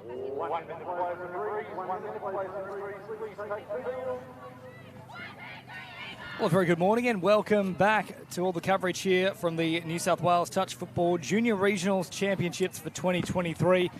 1 minute play for the Greens, 1 minute play for the Greens, please take the field. Well, a very good morning and welcome back to all the coverage here from the New South Wales Touch Football Junior Regionals Championships for 2023.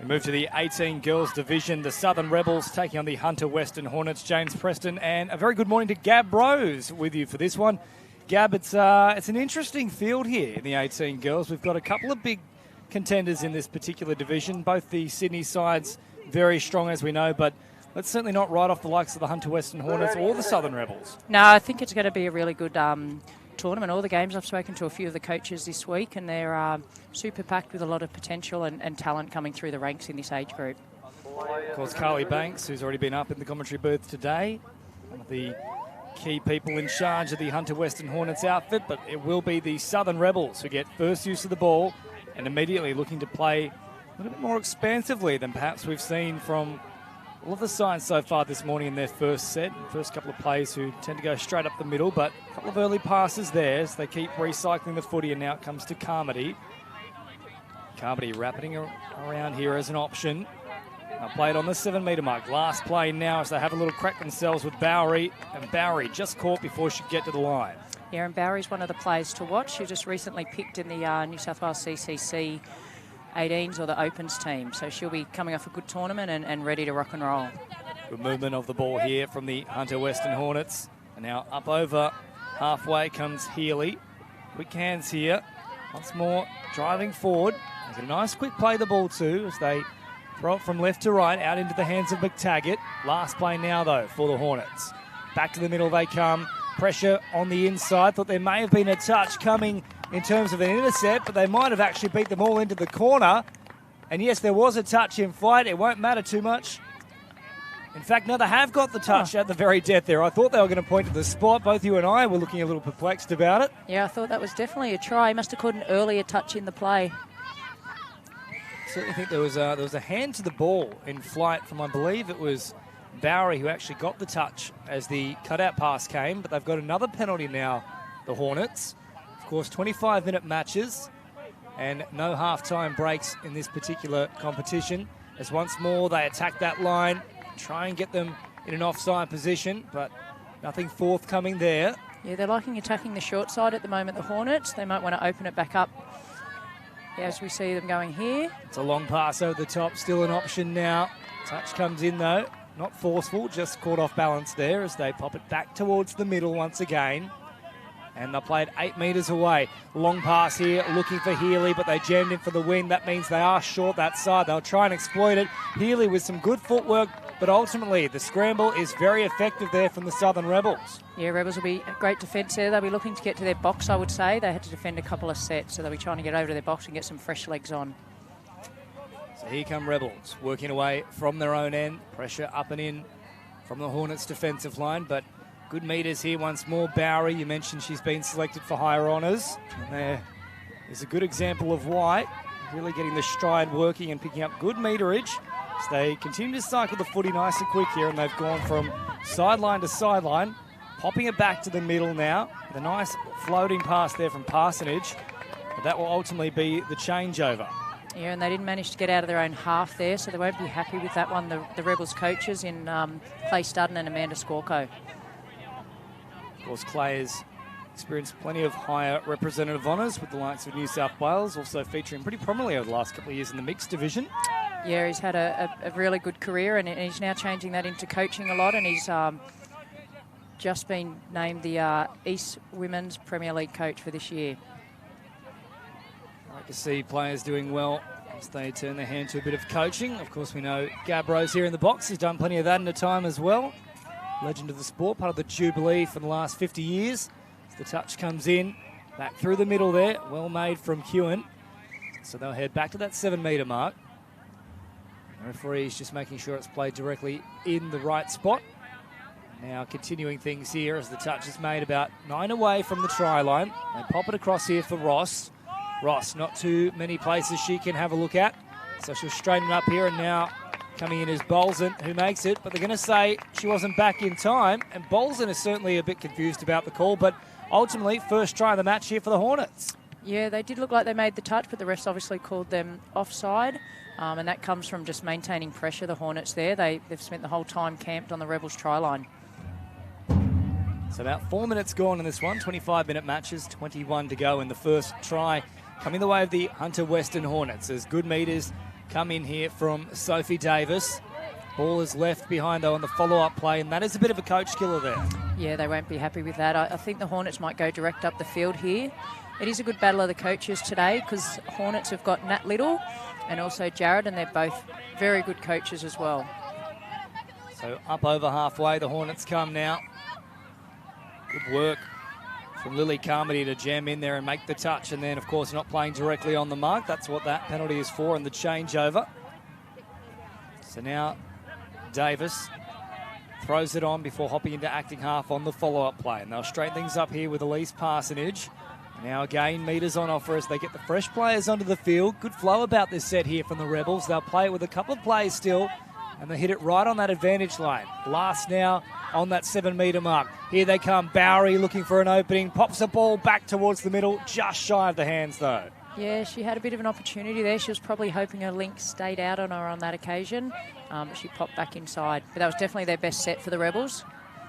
We move to the 18 girls division, the Southern Rebels taking on the Hunter Western Hornets. James Preston, and a very good morning to Gab Rose with you for this one. Gab, it's an interesting field here in the 18 girls. We've got a couple of big contenders in this particular division. Both the Sydney sides very strong, as we know, but let's certainly not write off the likes of the Hunter Western Hornets or the Southern Rebels. No, I think it's going to be a really good tournament. All the games, I've spoken to a few of the coaches this week, and they're super packed with a lot of potential and talent coming through the ranks in this age group. Of course, Carly Banks, who's already been up in the commentary booth today, one of the key people in charge of the Hunter Western Hornets outfit, but it will be the Southern Rebels who get first use of the ball and immediately looking to play a little bit more expansively than perhaps we've seen from all of the sides so far this morning in their first set. First couple of plays who tend to go straight up the middle, but a couple of early passes there as they keep recycling the footy, and now it comes to Carmody. Carmody wrapping around here as an option. Now played on the 7 metre mark. Last play now as they have a little crack themselves with Bowery, and Bowery just caught before she could get to the line. Yeah, and Bowery's one of the players to watch. She just recently picked in the New South Wales CCC 18s or the Opens team, so she'll be coming off a good tournament and ready to rock and roll. Good movement of the ball here from the Hunter Western Hornets, and now up over halfway comes Healy. Quick hands here, once more driving forward. There's a nice quick play the ball too as they throw it from left to right out into the hands of McTaggart. Last play now though for the Hornets. Back to the middle they come. Pressure on the inside. Thought there may have been a touch coming in terms of an intercept, but they might have actually beat them all into the corner. And yes, there was a touch in flight. It won't matter too much. In fact, no, they have got the touch at the very death there. I thought they were going to point to the spot. Both you and I were looking a little perplexed about it. Yeah, I thought that was definitely a try. Must have caught an earlier touch in the play. I certainly think there was a hand to the ball in flight from, I believe it was Bowery, who actually got the touch as the cutout pass came, but they've got another penalty now, the Hornets. Of course, 25-minute matches and no half-time breaks in this particular competition, as once more they attack that line, try and get them in an offside position, but nothing forthcoming there. Yeah, they're liking attacking the short side at the moment, the Hornets. They might want to open it back up as we see them going here. It's a long pass over the top, still an option now. Touch comes in though. Not forceful, just caught off balance there as they pop it back towards the middle once again. And they played 8 metres away. Long pass here, looking for Healy, but they jammed in for the win. That means they are short that side. They'll try and exploit it. Healy with some good footwork, but ultimately the scramble is very effective there from the Southern Rebels. Yeah, Rebels will be a great defence there. They'll be looking to get to their box, I would say. They had to defend a couple of sets, so they'll be trying to get over to their box and get some fresh legs on. So here come Rebels, working away from their own end. Pressure up and in from the Hornets' defensive line, but good metres here once more. Bowery, you mentioned she's been selected for higher honours. There is a good example of why. Really getting the stride working and picking up good meterage. So they continue to cycle the footy nice and quick here, and they've gone from sideline to sideline, popping it back to the middle now. The nice floating pass there from Parsonage, but that will ultimately be the changeover. Yeah, and they didn't manage to get out of their own half there, so they won't be happy with that one. The Rebels coaches in Clay Studden and Amanda Scorco. Of course, Clay has experienced plenty of higher representative honours with the likes of New South Wales, also featuring pretty prominently over the last couple of years in the mixed division. Yeah, he's had a really good career, and he's now changing that into coaching a lot, and he's just been named the East Women's Premier League coach for this year. I like to see players doing well as they turn their hand to a bit of coaching. Of course, we know Gab Rose here in the box has done plenty of that in a time as well. Legend of the sport, part of the Jubilee for the last 50 years. As the touch comes in, back through the middle there, well made from Hewen. So they'll head back to that 7 metre mark. The referee's just making sure it's played directly in the right spot. Now continuing things here as the touch is made about 9 away from the try line. They pop it across here for Ross. Ross, not too many places she can have a look at. So she'll straighten it up here, and now coming in is Bolzen, who makes it. But they're going to say she wasn't back in time. And Bolzen is certainly a bit confused about the call. But ultimately, first try of the match here for the Hornets. Yeah, they did look like they made the touch, but the refs obviously called them offside. And that comes from just maintaining pressure, the Hornets there. They've spent the whole time camped on the Rebels try line. So about 4 minutes gone in this one, 25-minute matches, 21 to go in the first try. Coming the way of the Hunter Western Hornets as good meters come in here from Sophie Davis. Ball is left behind, though, on the follow-up play, and that is a bit of a coach killer there. Yeah, they won't be happy with that. I think the Hornets might go direct up the field here. It is a good battle of the coaches today because Hornets have got Nat Little and also Jared, and they're both very good coaches as well. So up over halfway, the Hornets come now. Good work from Lily Carmody to jam in there and make the touch, and then, of course, not playing directly on the mark. That's what that penalty is for, and the changeover. So now Davis throws it on before hopping into acting half on the follow-up play, and they'll straighten things up here with Elise Parsonage. Now again, meters on offer as they get the fresh players onto the field. Good flow about this set here from the Rebels. They'll play it with a couple of plays still, and they hit it right on that advantage line. Last now on that 7-metre mark. Here they come. Bowery looking for an opening. Pops the ball back towards the middle. Just shy of the hands, though. Yeah, she had a bit of an opportunity there. She was probably hoping her link stayed out on her on that occasion. But she popped back inside. But that was definitely their best set for the Rebels.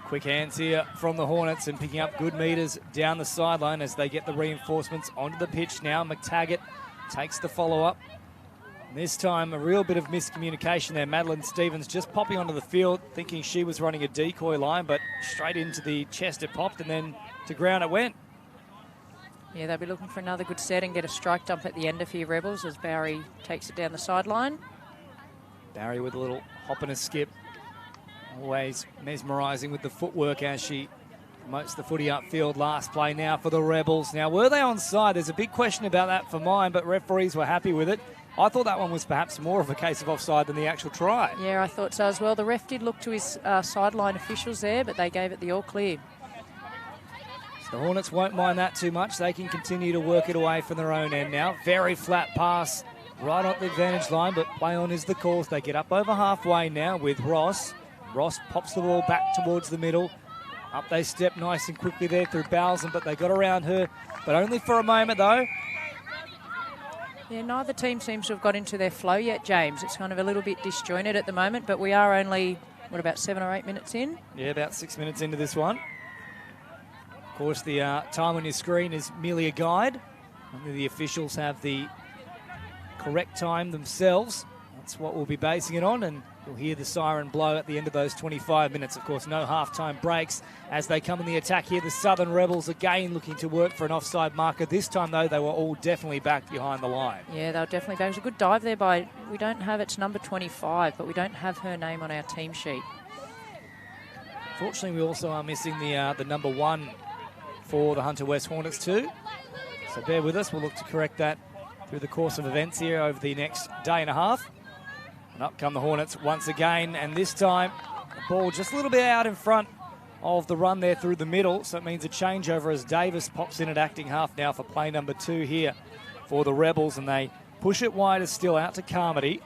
Quick hands here from the Hornets and picking up good meters down the sideline as they get the reinforcements onto the pitch now. McTaggart takes the follow-up. This time, a real bit of miscommunication there. Madeline Stevens just popping onto the field, thinking she was running a decoy line, but straight into the chest it popped, and then to ground it went. Yeah, they'll be looking for another good set and get a strike dump at the end of here, Rebels, as Bowery takes it down the sideline. Bowery with a little hop and a skip. Always mesmerising with the footwork as she promotes the footy upfield. Last play now for the Rebels. Now, were they onside? There's a big question about that for mine, but referees were happy with it. I thought that one was perhaps more of a case of offside than the actual try. Yeah, I thought so as well. The ref did look to his sideline officials there, but they gave it the all clear. So the Hornets won't mind that too much. They can continue to work it away from their own end now. Very flat pass right on the advantage line, but play on is the course. They get up over halfway now with Ross. Ross pops the ball back towards the middle. Up they step nice and quickly there through Bowsen, but they got around her, but only for a moment though. Yeah, neither team seems to have got into their flow yet, James. It's kind of a little bit disjointed at the moment, but we are only, what, about 7 or 8 minutes in? Yeah, about 6 minutes into this one. Of course, the time on your screen is merely a guide. Only the officials have the correct time themselves. That's what we'll be basing it on, and you'll hear the siren blow at the end of those 25 minutes. Of course, no half-time breaks as they come in the attack here. The Southern Rebels again looking to work for an offside marker. This time, though, they were all definitely back behind the line. Yeah, they were definitely back. It was a good dive there by, we don't have, it's number 25, but we don't have her name on our team sheet. Fortunately, we also are missing the number 1 for the Hunter West Hornets too. So bear with us. We'll look to correct that through the course of events here over the next day and a half. And up come the Hornets once again, and this time the ball just a little bit out in front of the run there through the middle, so it means a changeover as Davis pops in at acting half now for play number 2 here for the Rebels, and they push it wider still out to Carmody.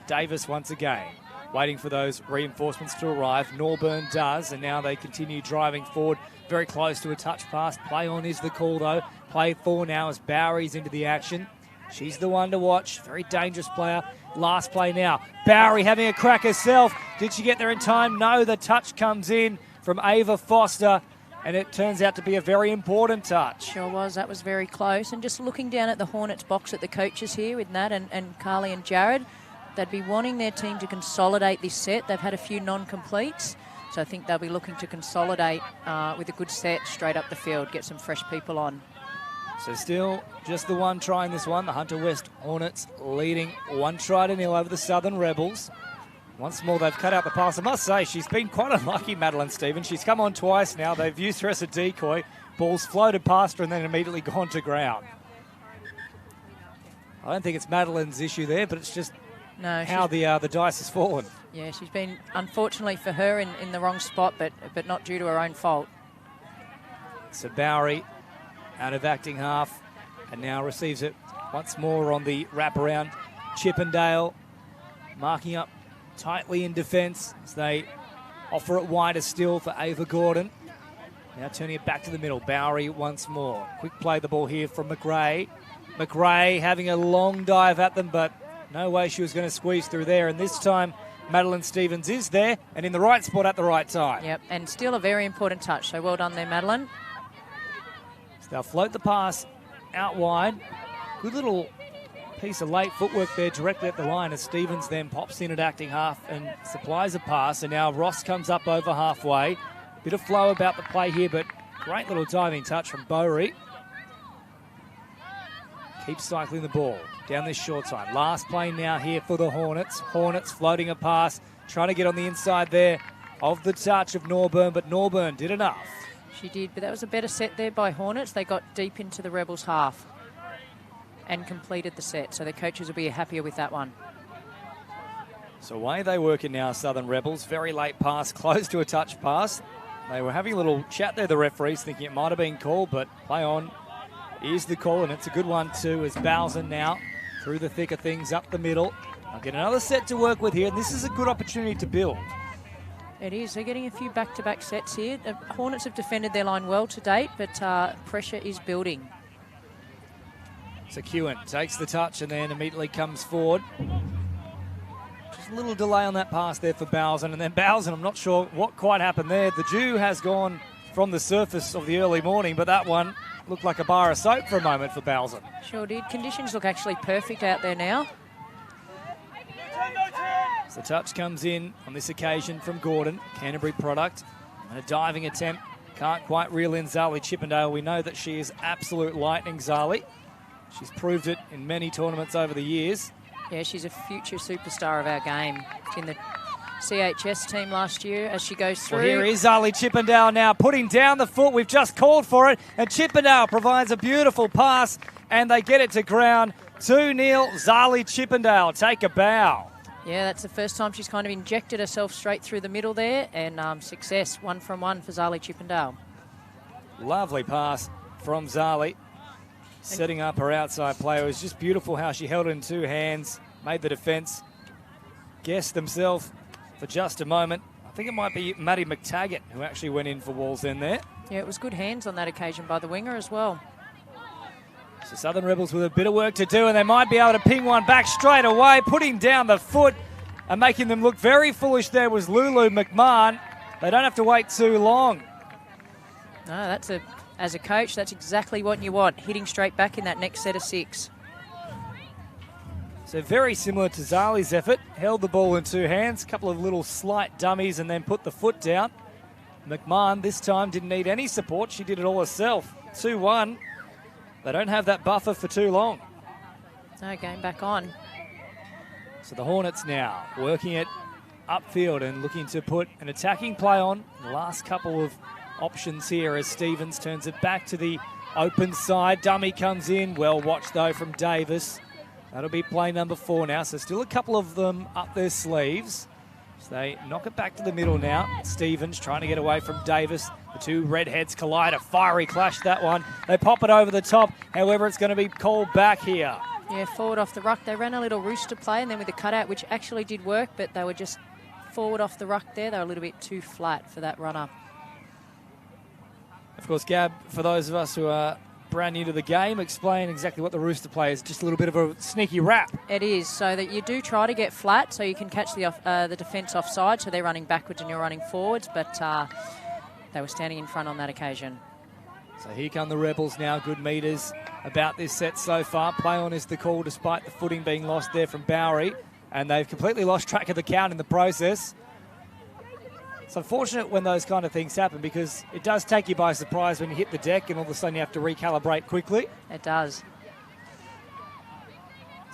Davis once again waiting for those reinforcements to arrive. Norburn does, and now they continue driving forward very close to a touch pass. Play on is the call though. Play 4 now as Bowery's into the action. She's the one to watch. Very dangerous player. Last play now. Bowery having a crack herself. Did she get there in time? No, the touch comes in from Ava Foster, and it turns out to be a very important touch. Sure was. That was very close. And just looking down at the Hornets box at the coaches here with Nat and Carly and Jared, they'd be wanting their team to consolidate this set. They've had a few non-completes, so I think they'll be looking to consolidate with a good set straight up the field, get some fresh people on. So still just the one try in this one. The Hunter West Hornets leading 1-0 over the Southern Rebels. Once more, they've cut out the pass. I must say, she's been quite unlucky, Madeline Stevens. She's come on twice now. They've used her as a decoy. Ball's floated past her and then immediately gone to ground. I don't think it's Madeline's issue there, but it's just how the dice has fallen. Yeah, she's been, unfortunately for her, in the wrong spot, but not due to her own fault. So Bowery out of acting half and now receives it once more on the wraparound. Chippendale marking up tightly in defence as they offer it wider still for Ava Gordon. Now turning it back to the middle. Bowery once more. Quick play the ball here from McRae. McRae having a long dive at them, but no way she was going to squeeze through there. And this time, Madeline Stevens is there and in the right spot at the right time. Yep, and still a very important touch. So well done there, Madeline. So they'll float the pass out wide. Good little piece of late footwork there directly at the line as Stevens then pops in at acting half and supplies a pass. And now Ross comes up over halfway. Bit of flow about the play here, but great little diving touch from Bowery. Keeps cycling the ball down this short side. Last play now here for the Hornets. Hornets floating a pass, trying to get on the inside there of the touch of Norburn, but Norburn did enough. She did, but that was a better set there by Hornets. They got deep into the Rebels' half and completed the set, so the coaches will be happier with that one. So away they work in now, Southern Rebels. Very late pass, close to a touch pass. They were having a little chat there, the referees, thinking it might have been called, but play on is the call, and it's a good one too, as Bowsen now through the thick of things up the middle. I'll get another set to work with here, and this is a good opportunity to build. It is. They're getting a few back-to-back sets here. The Hornets have defended their line well to date, but pressure is building. So Kewen takes the touch and then immediately comes forward. Just a little delay on that pass there for Bowsen, and then Bowsen, I'm not sure what quite happened there. The dew has gone from the surface of the early morning, but that one looked like a bar of soap for a moment for Bowsen. Sure did. Conditions look actually perfect out there now. So the touch comes in on this occasion from Gordon, Canterbury product. And a diving attempt. Can't quite reel in Zali Chippendale. We know that she is absolute lightning, Zali. She's proved it in many tournaments over the years. Yeah, she's a future superstar of our game. In the CHS team last year as she goes through. Well, here is Zali Chippendale now putting down the foot. We've just called for it. And Chippendale provides a beautiful pass. And they get it to ground. 2-0, Zali Chippendale. Take a bow. Yeah, that's the first time she's kind of injected herself straight through the middle there. And success, 1 from 1 for Zali Chippendale. Lovely pass from Zali. Setting up her outside play. It was just beautiful how she held it in two hands, made the defence, guessed themselves for just a moment. I think it might be Maddie McTaggart who actually went in for Walls in there. Yeah, it was good hands on that occasion by the winger as well. So Southern Rebels with a bit of work to do, and they might be able to ping one back straight away. Putting down the foot and making them look very foolish there was Lulu McMahon. They don't have to wait too long. No, as a coach, that's exactly what you want, hitting straight back in that next set of 6. So very similar to Zali's effort. Held the ball in two hands, a couple of little slight dummies, and then put the foot down. McMahon this time didn't need any support. She did it all herself. 2-1. They don't have that buffer for too long. No, game back on. So the Hornets now working it upfield and looking to put an attacking play on. The last couple of options here as Stevens turns it back to the open side. Dummy comes in. Well watched, though, from Davis. That'll be play number 4 now. So still a couple of them up their sleeves. So they knock it back to the middle now. Stevens trying to get away from Davis. The two redheads collide. A fiery clash, that one. They pop it over the top. However, it's going to be called back here. Yeah, forward off the ruck. They ran a little rooster play and then with the cutout, which actually did work, but they were just forward off the ruck there. They were a little bit too flat for that runner. Of course, Gab, for those of us who are brand new to the game, explain exactly what the rooster play is. Just a little bit of a sneaky wrap. It is, so that you do try to get flat so you can catch the defence offside, so they're running backwards and you're running forwards, but they were standing in front on that occasion. So here come the Rebels now. Good meters about this set so far. Play on is the call despite the footing being lost there from Bowery, and they've completely lost track of the count in the process. It's unfortunate when those kind of things happen because it does take you by surprise when you hit the deck and all of a sudden you have to recalibrate quickly. It does.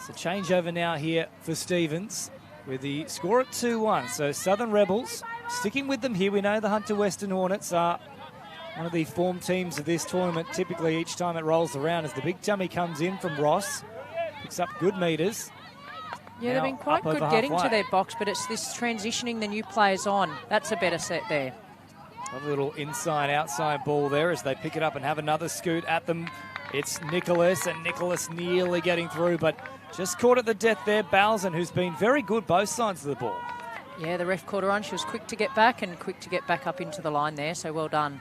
So changeover now here for Stevens with the score at 2-1. So Southern Rebels sticking with them here. We know the Hunter Western Hornets are one of the form teams of this tournament typically each time it rolls around as the big dummy comes in from Ross. Picks up good meters. Yeah, they've been quite good getting to their box, but it's this transitioning the new players on. That's a better set there. A little inside-outside ball there as they pick it up and have another scoot at them. It's Nicholas, and Nicholas nearly getting through, but just caught at the death there. Bowsen, who's been very good both sides of the ball. Yeah, the ref caught her on. She was quick to get back and quick to get back up into the line there, so well done.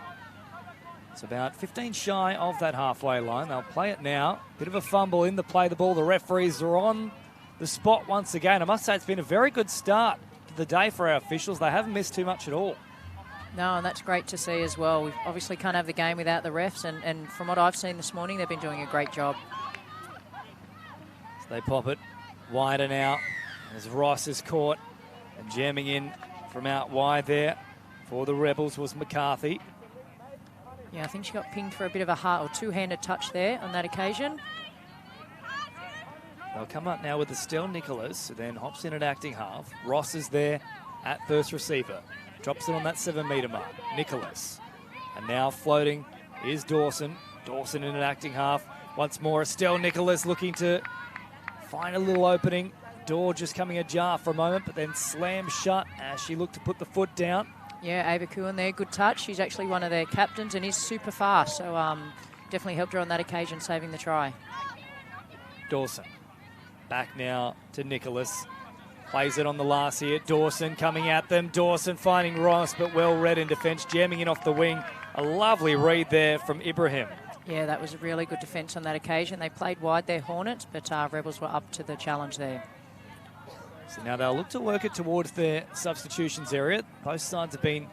It's about 15 shy of that halfway line. They'll play it now. Bit of a fumble in the play the ball. The referees are on the spot once again. I must say it's been a very good start to the day for our officials. They haven't missed too much at all. No, and that's great to see as well. We obviously can't have the game without the refs, and from what I've seen this morning, they've been doing a great job. So they pop it wider now as Ross is caught and jamming in from out wide there for the Rebels was McCarthy. Yeah, I think she got pinged for a bit of a heart or two-handed touch there on that occasion. They'll come up now with Estelle Nicholas, who then hops in at acting half. Ross is there at first receiver. Drops it on that 7-metre mark. Nicholas. And now floating is Dawson. Dawson in an acting half. Once more, Estelle Nicholas looking to find a little opening. Door just coming ajar for a moment, but then slammed shut as she looked to put the foot down. Yeah, Ava Kuhn there, good touch. She's actually one of their captains and is super fast, so definitely helped her on that occasion, saving the try. Dawson. Back now to Nicholas. Plays it on the last here. Dawson coming at them. Dawson finding Ross, but well read in defence, jamming in off the wing. A lovely read there from Ibrahim. Yeah, that was a really good defence on that occasion. They played wide their Hornets, but Rebels were up to the challenge there. So now they'll look to work it towards their substitutions area. Both sides have been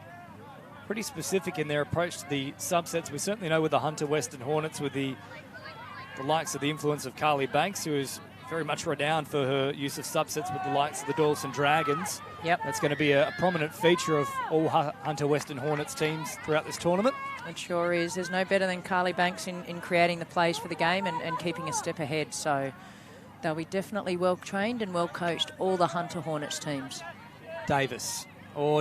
pretty specific in their approach to the subsets. We certainly know with the Hunter Western Hornets, with the likes of the influence of Carly Banks, who is very much renowned for her use of subsets with the likes of the Dawson Dragons. Yep. That's going to be a prominent feature of all Hunter Western Hornets teams throughout this tournament. It sure is. There's no better than Carly Banks in creating the plays for the game and keeping a step ahead. So they'll be definitely well trained and well coached, all the Hunter Hornets teams. Davis,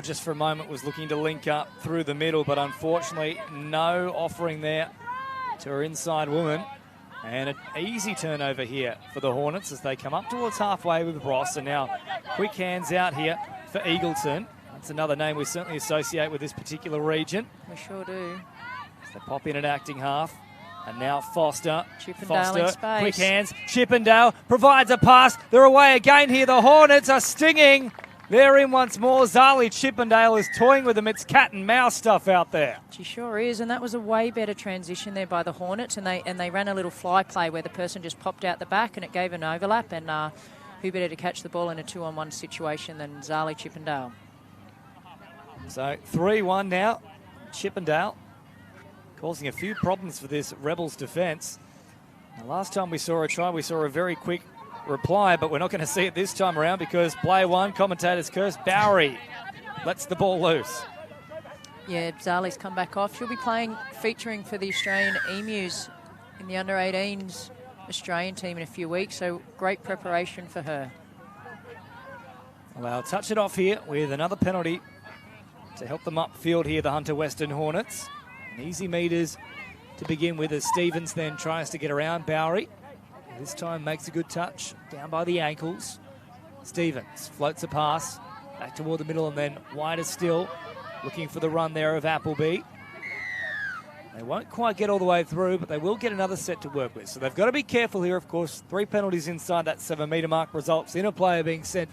just for a moment, was looking to link up through the middle, but unfortunately no offering there to her inside woman. And an easy turnover here for the Hornets as they come up towards halfway with Ross. And now quick hands out here for Eagleton. That's another name we certainly associate with this particular region. We sure do. So they pop in at acting half. And now Foster. Chippendale in space. Quick hands. Chippendale provides a pass. They're away again here. The Hornets are stinging. They're in once more. Zali Chippendale is toying with them. It's cat and mouse stuff out there. She sure is, and that was a way better transition there by the Hornets, and they ran a little fly play where the person just popped out the back and it gave an overlap, and who better to catch the ball in a 2-on-1 situation than Zali Chippendale. So 3-1 now. Chippendale causing a few problems for this Rebels defence. The last time we saw a try, we saw a very quick reply, but we're not going to see it this time around because play one, commentators curse, Bowery lets the ball loose. Yeah, Zali's come back off. She'll be featuring for the Australian Emus in the under-18s Australian team in a few weeks, so great preparation for her. Well, they'll touch it off here with another penalty to help them upfield here, the Hunter Western Hornets. And easy meters to begin with as Stevens then tries to get around Bowery. This time makes a good touch down by the ankles. Stevens floats a pass back toward the middle and then wider still, looking for the run there of Appleby. They won't quite get all the way through, but they will get another set to work with. So they've got to be careful here, of course. 3 penalties inside that 7-metre mark results in a player being sent.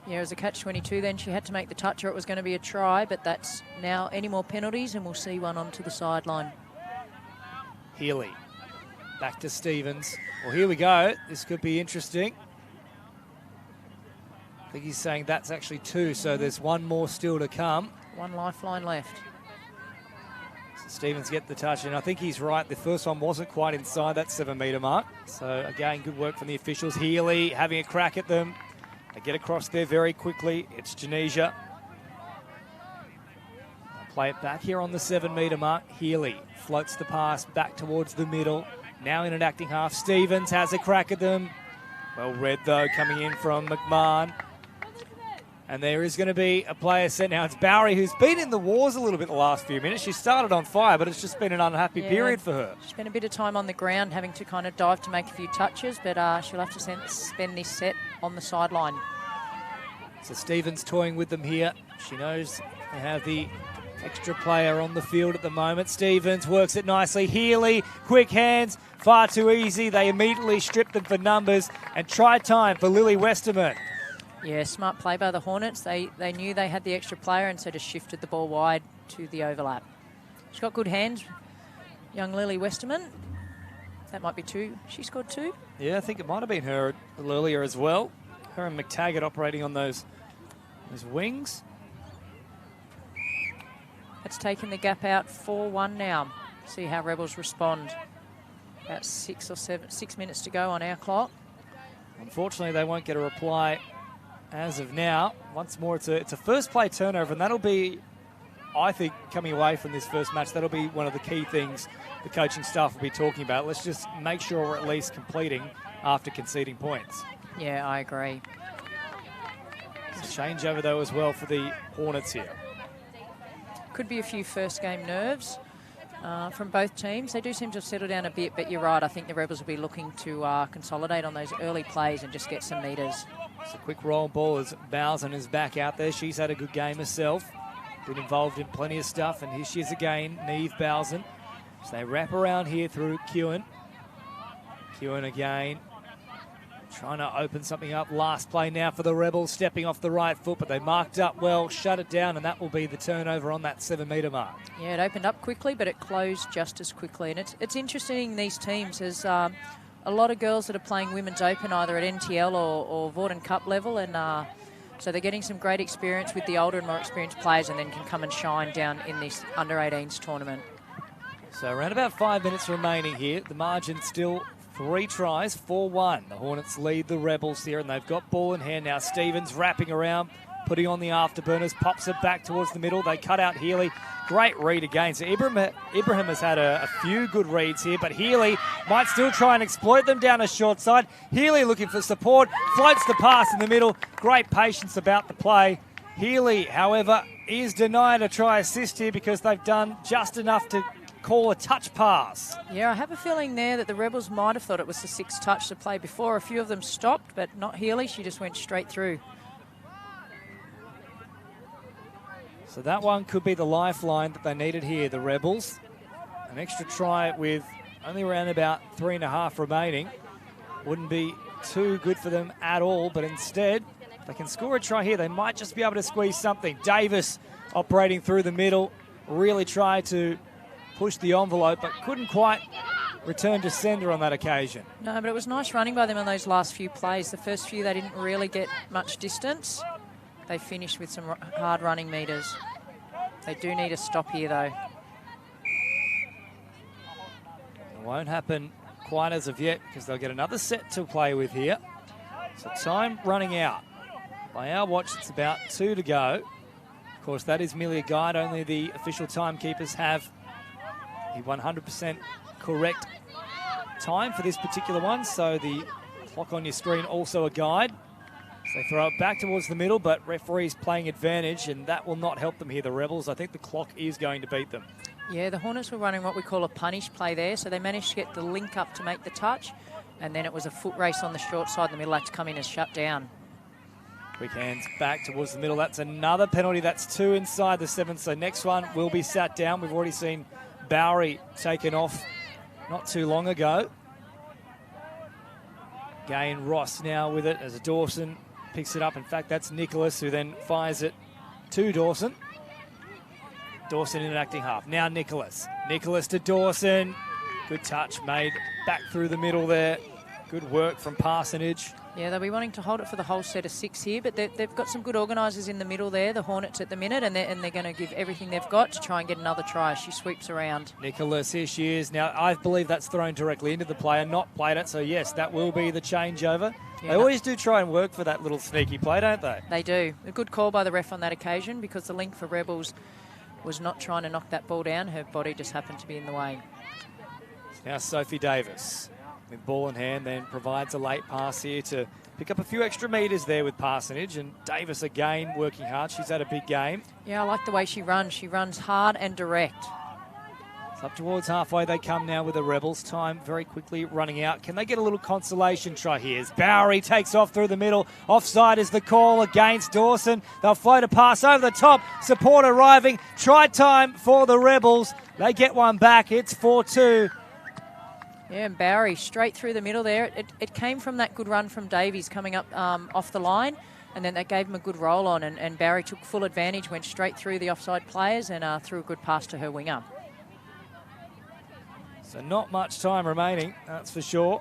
Yeah, as a catch-22 then, she had to make the touch or it was going to be a try, but that's now any more penalties and we'll see one onto the sideline. Healy. Back to Stevens. Well, here we go. This could be interesting. I think he's saying that's actually 2, so there's one more still to come. One lifeline left. So Stevens get the touch, and I think he's right. The first one wasn't quite inside that 7-metre mark. So, again, good work from the officials. Healy having a crack at them. They get across there very quickly. It's Janesia. They'll play it back here on the 7-metre mark. Healy floats the pass back towards the middle. Now in an acting half, Stevens has a crack at them. Well read, though, coming in from McMahon. And there is going to be a player sent now. It's Bowery, who's been in the wars a little bit the last few minutes. She started on fire, but it's just been an unhappy period for her. She's spent a bit of time on the ground, having to kind of dive to make a few touches, but she'll have to spend this set on the sideline. So Stevens toying with them here. She knows they have the extra player on the field at the moment. Stevens works it nicely. Healy, quick hands, far too easy. They immediately strip them for numbers and try time for Lily Westerman. Yeah, smart play by the Hornets. They knew they had the extra player and so just shifted the ball wide to the overlap. She's got good hands, young Lily Westerman. That might be 2. She scored 2. Yeah, I think it might have been her a little earlier as well. Her and McTaggart operating on those wings. That's taken the gap out 4-1 now. See how Rebels respond. About 6 minutes to go on our clock. Unfortunately, they won't get a reply as of now. Once more, it's a first play turnover, and that'll be, I think, coming away from this first match, that'll be one of the key things the coaching staff will be talking about. Let's just make sure we're at least completing after conceding points. Yeah, I agree. It's a changeover, though, as well for the Hornets here. Could be a few first game nerves from both teams. They do seem to have settled down a bit, but you're right. I think the Rebels will be looking to consolidate on those early plays and just get some metres. It's a quick roll ball as Bowsen is back out there. She's had a good game herself. Been involved in plenty of stuff, and here she is again, Neve Bowsen. So they wrap around here through Kewen. Kewen again, trying to open something up. Last play now for the Rebels, stepping off the right foot, but they marked up well, shut it down, and that will be the turnover on that 7-metre mark. Yeah, it opened up quickly, but it closed just as quickly. And it's interesting, these teams, there's a lot of girls that are playing Women's Open either at NTL or Vorden Cup level, and so they're getting some great experience with the older and more experienced players, and then can come and shine down in this under-18s tournament. So around about 5 minutes remaining here. The margin still 3 tries, 4-1. The Hornets lead the Rebels here, and they've got ball in hand now. Stevens wrapping around, putting on the afterburners, pops it back towards the middle. They cut out Healy. Great read again. So Ibrahim has had a few good reads here, but Healy might still try and exploit them down a short side. Healy looking for support, floats the pass in the middle. Great patience about the play. Healy, however, is denied a try assist here because they've done just enough to call a touch pass. Yeah, I have a feeling there that the Rebels might have thought it was the 6th touch to play before. A few of them stopped, but not Healy. She just went straight through. So that one could be the lifeline that they needed here, the Rebels. An extra try with only around about 3.5 remaining. Wouldn't be too good for them at all, but instead, if they can score a try here, they might just be able to squeeze something. Davis operating through the middle, really tried to push the envelope, but couldn't quite return to sender on that occasion. No, but it was nice running by them on those last few plays. The first few, they didn't really get much distance. They finished with some hard running metres. They do need a stop here, though. It won't happen quite as of yet because they'll get another set to play with here. So time running out. By our watch, it's about 2 to go. Of course, that is merely a guide. Only the official timekeepers have the 100% correct time for this particular one. So the clock on your screen also a guide. So they throw it back towards the middle, but referees playing advantage, and that will not help them here, the Rebels. I think the clock is going to beat them. Yeah, the Hornets were running what we call a punish play there, so they managed to get the link up to make the touch, and then it was a foot race on the short side. The middle had to come in and shut down. Quick hands back towards the middle. That's another penalty. That's 2 inside the 7. So next one will be sat down. We've already seen Bowery taken off not too long ago. Again, Ross now with it as Dawson picks it up. In fact, that's Nicholas who then fires it to Dawson. Dawson in an acting half. Now Nicholas. Nicholas to Dawson. Good touch made back through the middle there. Good work from Parsonage. Yeah, they'll be wanting to hold it for the whole set of 6 here, but they've got some good organisers in the middle there, the Hornets at the minute, and they're going to give everything they've got to try and get another try. She sweeps around. Nicholas, here she is. Now, I believe that's thrown directly into the player, not played it, so yes, that will be the changeover. Yeah, they always do try and work for that little sneaky play, don't they? They do. A good call by the ref on that occasion because the link for Rebels was not trying to knock that ball down. Her body just happened to be in the way. Now Sophie Davis with ball in hand, then provides a late pass here to pick up a few extra metres there with Parsonage, and Davis again working hard. She's had a big game. Yeah, I like the way she runs. She runs hard and direct. It's up towards halfway they come now with the Rebels. Time very quickly running out. Can they get a little consolation try here? As Bowery takes off through the middle. Offside is the call against Dawson. They'll float a pass over the top. Support arriving. Try time for the Rebels. They get one back. It's 4-2. Yeah, and Bowery straight through the middle there. It came from that good run from Davies coming up off the line, and then that gave him a good roll on, and Bowery took full advantage, went straight through the offside players and threw a good pass to her winger. So not much time remaining, that's for sure.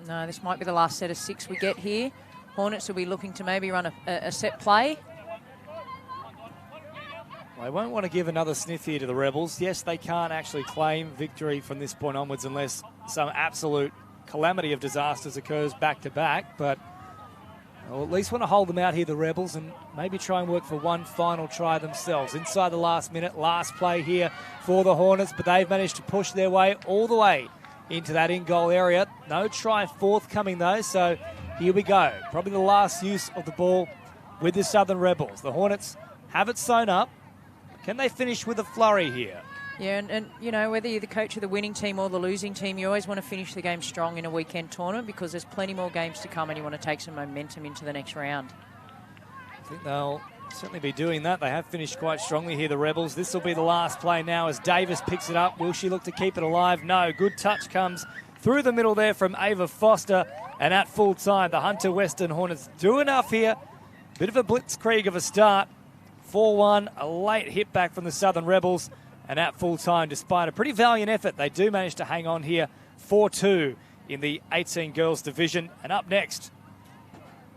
No, this might be the last set of 6 we get here. Hornets will be looking to maybe run a set play. They won't want to give another sniff here to the Rebels. Yes, they can't actually claim victory from this point onwards unless some absolute calamity of disasters occurs back-to-back, but they'll at least want to hold them out here, the Rebels, and maybe try and work for one final try themselves. Inside the last minute, last play here for the Hornets, but they've managed to push their way all the way into that in-goal area. No try forthcoming, though, so here we go. Probably the last use of the ball with the Southern Rebels. The Hornets have it sewn up. Can they finish with a flurry here? Yeah, and you know, whether you're the coach of the winning team or the losing team, you always want to finish the game strong in a weekend tournament because there's plenty more games to come and you want to take some momentum into the next round. I think they'll certainly be doing that. They have finished quite strongly here, the Rebels. This will be the last play now as Davis picks it up. Will she look to keep it alive? No. Good touch comes through the middle there from Ava Foster. And at full time, the Hunter Western Hornets do enough here. Bit of a blitzkrieg of a start. 4-1, a late hit back from the Southern Rebels. And at full time, despite a pretty valiant effort, they do manage to hang on here 4-2 in the 18 girls division. And up next,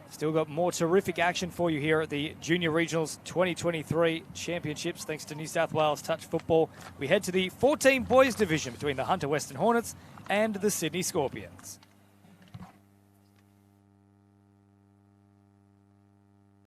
still got more terrific action for you here at the Junior Regionals 2023 Championships, thanks to New South Wales Touch Football. We head to the 14 boys division between the Hunter Western Hornets and the Sydney Scorpions.